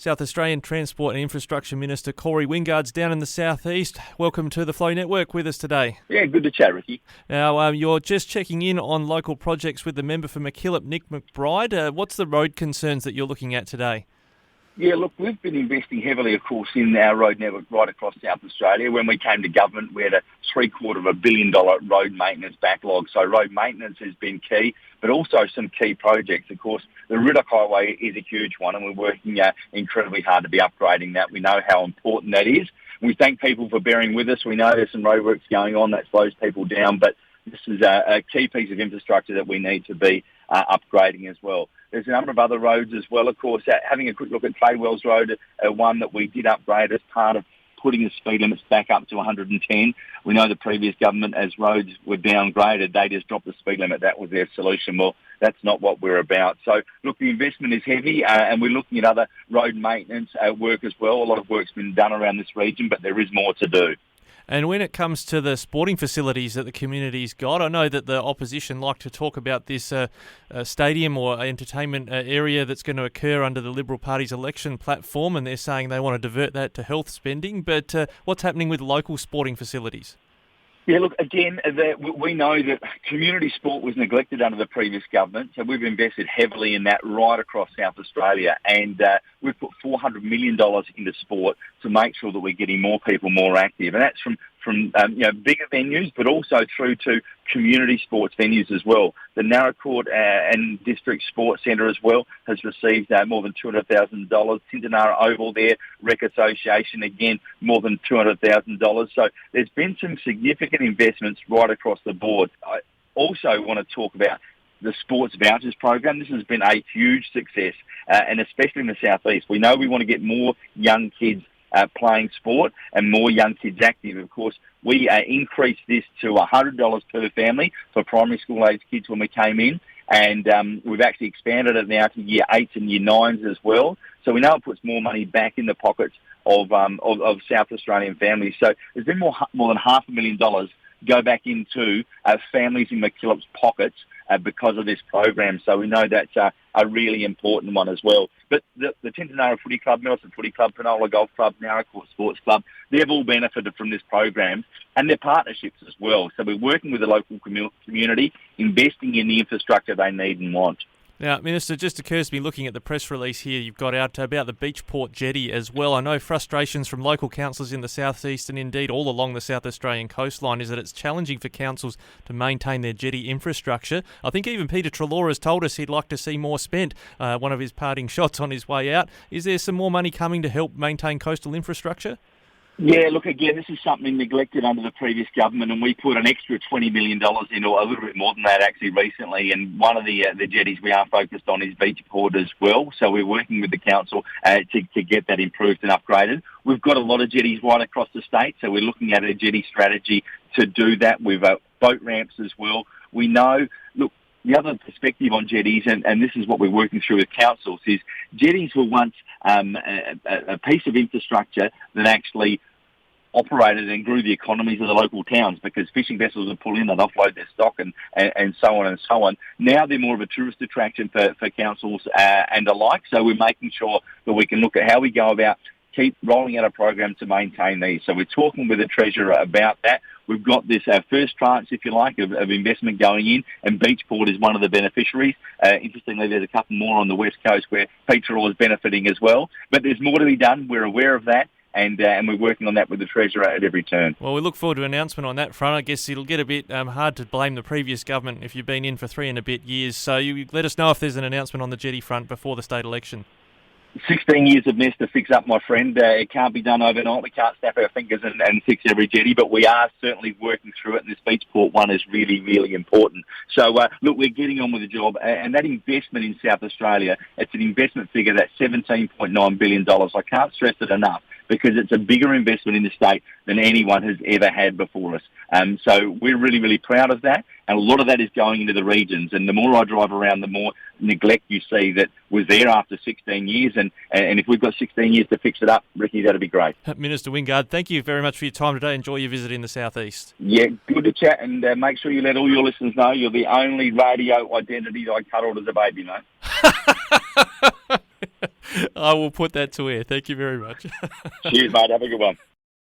South Australian Transport and Infrastructure Minister Corey Wingard's down in the southeast. Welcome to the Flow Network with us today. Yeah, good to chat, Rikki. Now, you're just checking in on local projects with the member for Mackillop, Nick McBride. What's the road concerns that you're looking at today? Yeah, look, we've been investing heavily, of course, in our road network right across South Australia. When we came to government, we had a $750 million road maintenance backlog. So road maintenance has been key, but also some key projects. Of course, the Riddoch Highway is a huge one, and we're working incredibly hard to be upgrading that. We know how important that is. We thank people for bearing with us. We know there's some roadworks going on that slows people down, but this is a key piece of infrastructure that we need to be upgrading as well. There's a number of other roads as well, of course. Having a quick look at Tradewells Road, one that we did upgrade as part of putting the speed limits back up to 110. We know the previous government, as roads were downgraded, they just dropped the speed limit. That was their solution. Well, that's not what we're about. So, look, the investment is heavy, and we're looking at other road maintenance work as well. A lot of work's been done around this region, but there is more to do. And when it comes to the sporting facilities that the community's got, I know that the opposition like to talk about this stadium or entertainment area that's going to occur under the Liberal Party's election platform, and they're saying they want to divert that to health spending. But what's happening with local sporting facilities? Yeah, look, again, we know that community sport was neglected under the previous government, so we've invested heavily in that right across South Australia, and we've put $400 million into sport to make sure that we're getting more people more active, and that's from bigger venues, but also through to community sports venues as well. The Narracourt and District Sports Centre as well has received more than $200,000. Tintinara Oval there, Rec Association, again, more than $200,000. So there's been some significant investments right across the board. I also want to talk about the Sports Vouchers program. This has been a huge success, and especially in the southeast. We know we want to get more young kids playing sport and more young kids active. Of course, we increased this to $100 per family for primary school age kids when we came in, and we've actually expanded it now to year 8s and year 9s as well. So we know it puts more money back in the pockets of South Australian families. So there's been more than $500,000 go back into families in Mackillop's pockets because of this program. So we know that's a really important one as well. But the Tintinara Footy Club, Millicent Footy Club, Penola Golf Club, Narracourt Sports Club, they've all benefited from this program and their partnerships as well. So we're working with the local community, investing in the infrastructure they need and want. Now, Minister, it just occurs to me, looking at the press release here you've got out about the Beachport jetty as well. I know frustrations from local councils in the southeast and indeed all along the South Australian coastline is that it's challenging for councils to maintain their jetty infrastructure. I think even Peter Treloar has told us he'd like to see more spent, one of his parting shots on his way out. Is there some more money coming to help maintain coastal infrastructure? Yeah, look, again, this is something neglected under the previous government, and we put an extra $20 million in, or a little bit more than that actually recently, and one of the jetties we are focused on is Beachport as well, so we're working with the council to get that improved and upgraded. We've got a lot of jetties right across the state, so we're looking at a jetty strategy to do that. We've boat ramps as well. We know, look, the other perspective on jetties, and this is what we're working through with councils, is jetties were once a piece of infrastructure that actually operated and grew the economies of the local towns because fishing vessels would pull in, they'd offload their stock and so on and so on. Now they're more of a tourist attraction for councils and the like, so we're making sure that we can look at how we go about keep rolling out a program to maintain these. So we're talking with the Treasurer about that. We've got this first tranche, if you like, of investment going in, and Beachport is one of the beneficiaries. Interestingly, there's a couple more on the West Coast where Petrol is benefiting as well. But there's more to be done. We're aware of that. And we're working on that with the Treasurer at every turn. Well, we look forward to an announcement on that front. I guess it'll get a bit hard to blame the previous government if you've been in for 3 and a bit years. So you let us know if there's an announcement on the jetty front before the state election. 16 years of mess to fix up, my friend. It can't be done overnight. We can't snap our fingers and fix every jetty, but we are certainly working through it, and this Beachport one is really, really important. So, look, we're getting on with the job, and that investment in South Australia, it's an investment figure that's $17.9 billion. I can't stress it enough, because it's a bigger investment in the state than anyone has ever had before us. So we're really, really proud of that, and a lot of that is going into the regions. And the more I drive around, the more neglect you see that was there after 16 years. And if we've got 16 years to fix it up, Rikki, that'd be great. Minister Wingard, thank you very much for your time today. Enjoy your visit in the southeast. Yeah, good to chat, and make sure you let all your listeners know you're the only radio identity I cuddled as a baby, mate. I will put that to air. Thank you very much. Cheers, mate. Have a good one.